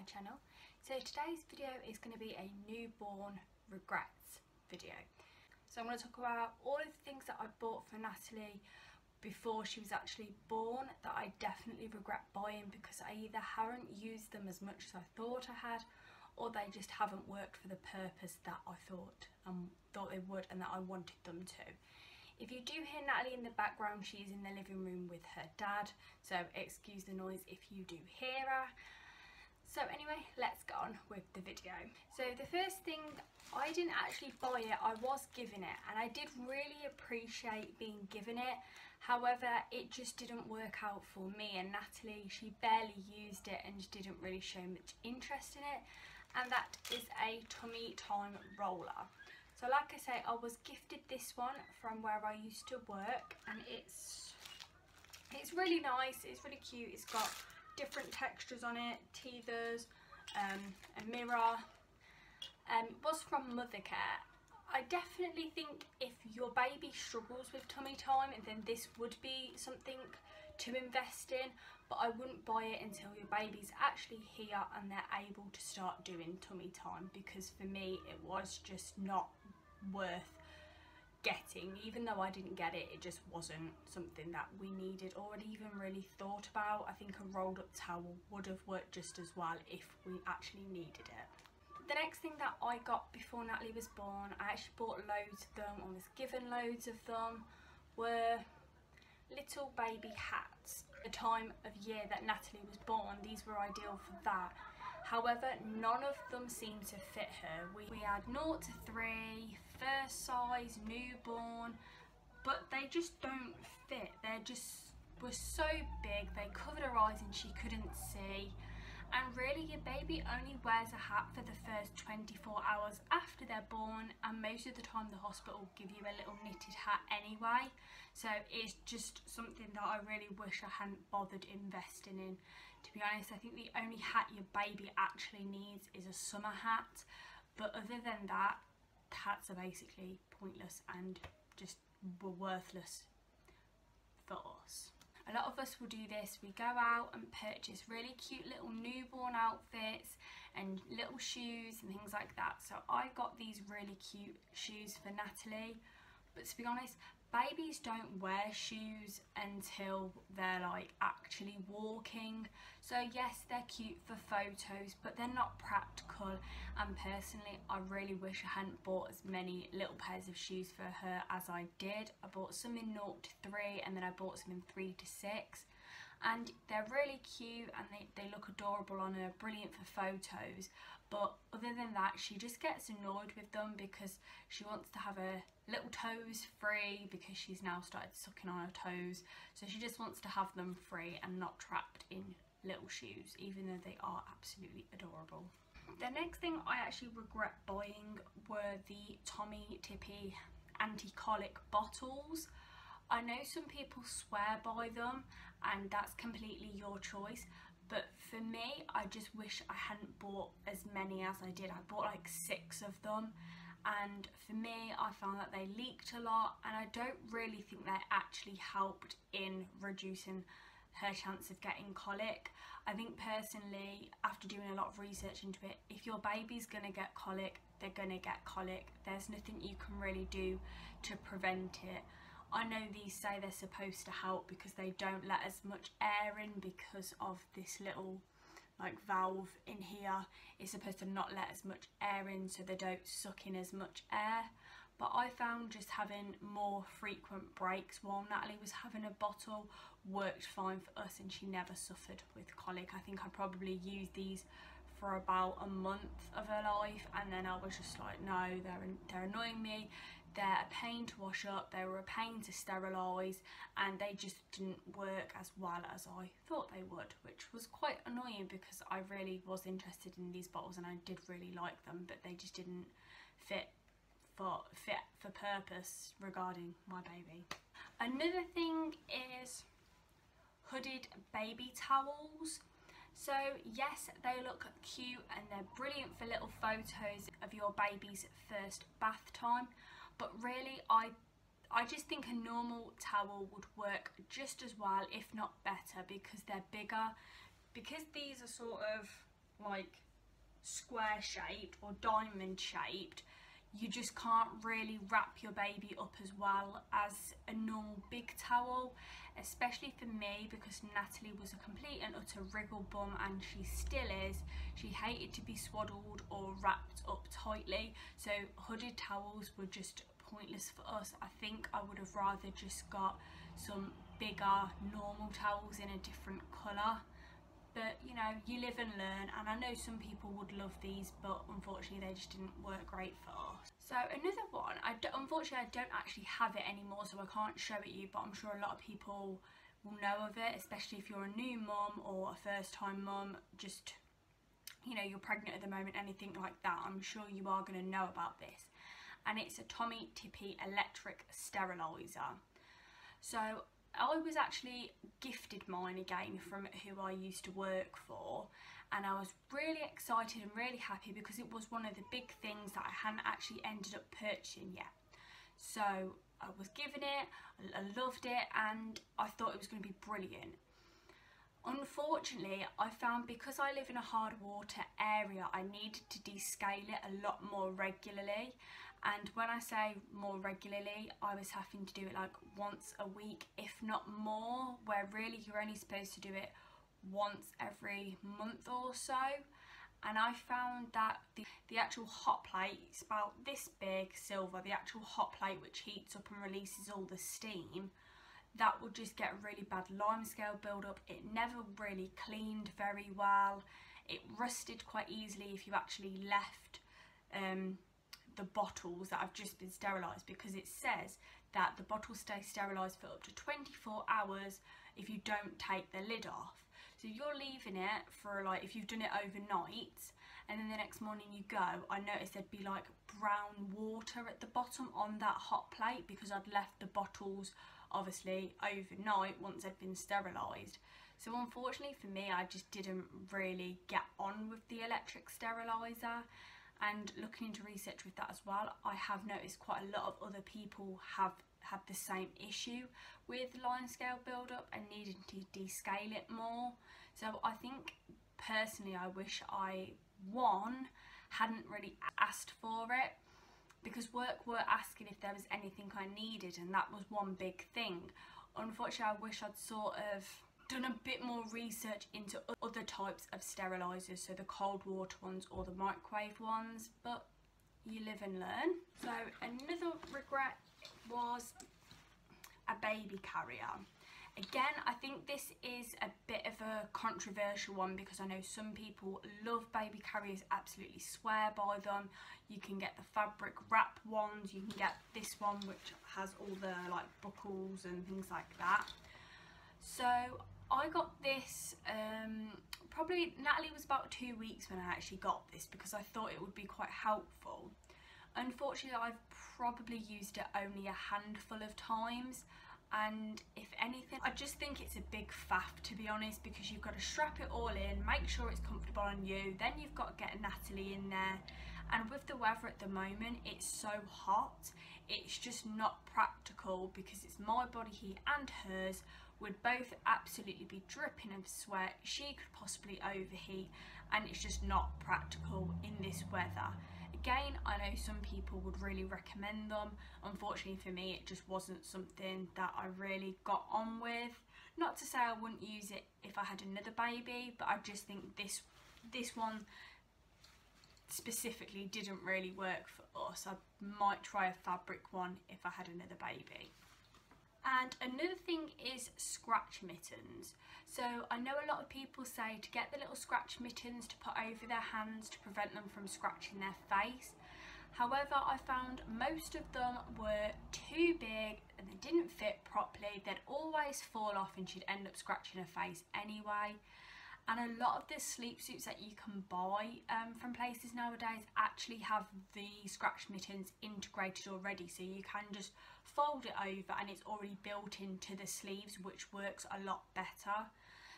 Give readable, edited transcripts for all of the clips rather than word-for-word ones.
my channel. So today's video is going to be a newborn regrets video. So I'm going to talk about all of the things that I bought for Natalie before she was actually born that I definitely regret buying because I either haven't used them as much as I thought I had, or they just haven't worked for the purpose that I thought they would and that I wanted them to. If you do hear Natalie in the background, she's in the living room with her dad, so excuse the noise if you do hear her. So anyway, let's get on with the video. So the first thing, I didn't actually buy it, I was given it, and I did really appreciate being given it. However, it just didn't work out for me and Natalie. She barely used it and didn't really show much interest in it, and that is a tummy time roller. So like I say, I was gifted this one from where I used to work, and it's really nice, it's really cute. It's got different textures on it, teethers, a mirror. It was from Mothercare. I definitely think if your baby struggles with tummy time, then this would be something to invest in, but I wouldn't buy it until your baby's actually here and they're able to start doing tummy time, because for me it was just not worth getting. Even though I didn't get it, it just wasn't something that we needed or had even really thought about. I think a rolled up towel would have worked just as well if we actually needed it. The next thing that I got before Natalie was born, I actually bought loads of them, or was given loads of them, were little baby hats. The time of year that Natalie was born, these were ideal for that. However, none of them seemed to fit her. We had 0 to 3, first size, newborn, but they just don't fit. They just were so big, they covered her eyes and she couldn't see. And really, your baby only wears a hat for the first 24 hours after they're born, and most of the time the hospital will give you a little knitted hat anyway. So it's just something that I really wish I hadn't bothered investing in. To be honest, I think the only hat your baby actually needs is a summer hat, but other than that, hats are basically pointless and just were worthless for us. A lot of us will do this. We go out and purchase really cute little newborn outfits and little shoes and things like that. So I got these really cute shoes for Natalie, but to be honest, babies don't wear shoes until they're like actually walking. So yes, they're cute for photos, but they're not practical, and personally I really wish I hadn't bought as many little pairs of shoes for her as I did. I bought some in 0 to 3 and then I bought some in 3 to 6, and they're really cute and they look adorable on her, brilliant for photos. But other than that, she just gets annoyed with them because she wants to have her little toes free, because she's now started sucking on her toes. So she just wants to have them free and not trapped in little shoes, even though they are absolutely adorable. The next thing I actually regret buying were the Tommy Tippy anti-colic bottles. I know some people swear by them and that's completely your choice, but for me, I just wish I hadn't bought as many as I did. I bought like 6 of them, and for me, I found that they leaked a lot, and I don't really think they actually helped in reducing her chance of getting colic. I think personally, after doing a lot of research into it, if your baby's gonna get colic, they're gonna get colic. There's nothing you can really do to prevent it. I know these say they're supposed to help because they don't let as much air in because of this little like valve in here. It's supposed to not let as much air in so they don't suck in as much air. But I found just having more frequent breaks while Natalie was having a bottle worked fine for us, and she never suffered with colic. I think I probably used these for about a month of her life, and then I was just like, no, they're annoying me, they're a pain to wash up, they were a pain to sterilise, and they just didn't work as well as I thought they would, which was quite annoying because I really was interested in these bottles and I did really like them, but they just didn't fit for purpose regarding my baby. Another thing is hooded baby towels. So yes, they look cute and they're brilliant for little photos of your baby's first bath time, but really I just think a normal towel would work just as well, if not better, because they're bigger. Because these are sort of like square shaped or diamond shaped, you just can't really wrap your baby up as well as a normal big towel, especially for me, because Natalie was a complete and utter wriggle bum, and she still is. She hated to be swaddled or wrapped up tightly, so hooded towels were just pointless for us. I think I would have rather just got some bigger normal towels in a different colour. But you know, you live and learn, and I know some people would love these, but unfortunately they just didn't work great for us. So another one, unfortunately I don't actually have it anymore, so I can't show it you, but I'm sure a lot of people will know of it, especially if you're a new mum or a first time mum, just, you know, you're pregnant at the moment, anything like that. I'm sure you are going to know about this, and it's a Tommy Tippy electric sterilizer. So I was actually gifted mine again from who I used to work for, and I was really excited and really happy because it was one of the big things that I hadn't actually ended up purchasing yet. So I was given it, I loved it, and I thought it was going to be brilliant. Unfortunately, I found because I live in a hard water area, I needed to descale it a lot more regularly. And when I say more regularly, I was having to do it like once a week, if not more, where really you're only supposed to do it once every month or so. And I found that the actual hot plate, it's about this big, silver, the actual hot plate which heats up and releases all the steam, that would just get a really bad limescale build-up. It never really cleaned very well. It rusted quite easily if you actually left the bottles that have just been sterilised, because it says that the bottles stay sterilised for up to 24 hours if you don't take the lid off. So if you're leaving it for like, if you've done it overnight and then the next morning you go, I noticed there'd be like brown water at the bottom on that hot plate because I'd left the bottles obviously overnight once they'd been sterilised. So unfortunately for me, I just didn't really get on with the electric steriliser. And looking into research with that as well, I have noticed quite a lot of other people have had the same issue with line scale build-up and needing to descale it more. So I think personally I wish I, one, hadn't really asked for it, because work were asking if there was anything I needed, and that was one big thing. Unfortunately, I wish I'd sort of done a bit more research into other types of sterilisers, so the cold water ones or the microwave ones, but you live and learn. So another regret was a baby carrier. Again, I think this is a bit of a controversial one because I know some people love baby carriers, absolutely swear by them. You can get the fabric wrap ones, you can get this one which has all the like buckles and things like that. So I got this, probably Natalie was about 2 weeks when I actually got this because I thought it would be quite helpful. Unfortunately, I've probably used it only a handful of times, and if anything, I just think it's a big faff, to be honest, because you've got to strap it all in, make sure it's comfortable on you, then you've got to get Natalie in there, and with the weather at the moment, it's so hot, it's just not practical because it's my body heat and hers would both absolutely be dripping of sweat. She could possibly overheat, and it's just not practical in this weather. Again, I know some people would really recommend them. Unfortunately for me, it just wasn't something that I really got on with. Not to say I wouldn't use it if I had another baby, but I just think this one specifically didn't really work for us. I might try a fabric one if I had another baby. And another thing is scratch mittens. So I know a lot of people say to get the little scratch mittens to put over their hands to prevent them from scratching their face. However, I found most of them were too big and they didn't fit properly. They'd always fall off and she'd end up scratching her face anyway. And a lot of the sleep suits that you can buy from places nowadays actually have the scratch mittens integrated already, so you can just fold it over and it's already built into the sleeves, which works a lot better.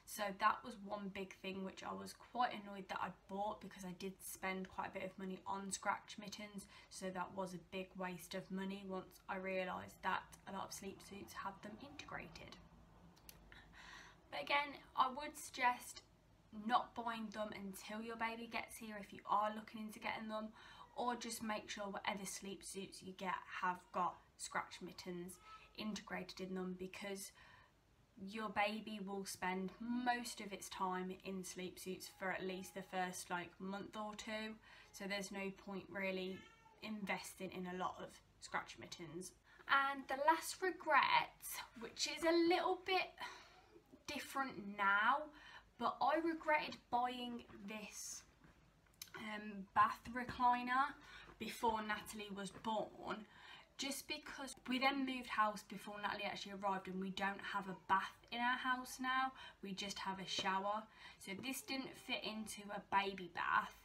So that was one big thing which I was quite annoyed that I bought, because I did spend quite a bit of money on scratch mittens, so that was a big waste of money once I realised that a lot of sleep suits have them integrated. But again, I would suggest not buying them until your baby gets here if you are looking into getting them, or just make sure whatever sleep suits you get have got scratch mittens integrated in them, because your baby will spend most of its time in sleep suits for at least the first like month or two, so there's no point really investing in a lot of scratch mittens. And the last regret, which is a little bit different now, but I regretted buying this bath recliner before Natalie was born, just because we then moved house before Natalie actually arrived, and we don't have a bath in our house now, we just have a shower. So this didn't fit into a baby bath,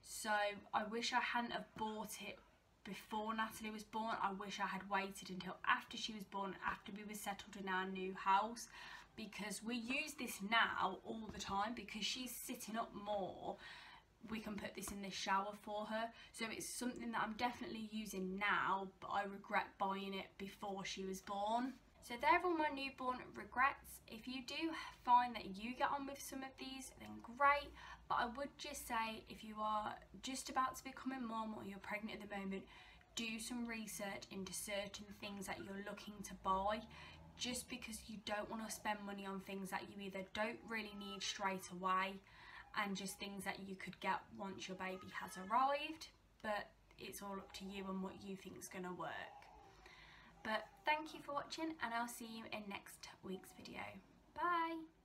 so I wish I hadn't have bought it before Natalie was born. I wish I had waited until after she was born, after we were settled in our new house, because we use this now all the time. Because she's sitting up more, we can put this in the shower for her, so it's something that I'm definitely using now, but I regret buying it before she was born. So they're all my newborn regrets. If you do find that you get on with some of these, then great, but I would just say, if you are just about to become a mum or you're pregnant at the moment, do some research into certain things that you're looking to buy, just because you don't want to spend money on things that you either don't really need straight away, and just things that you could get once your baby has arrived, but it's all up to you and what you think is going to work. But thank you for watching, and I'll see you in next week's video. Bye!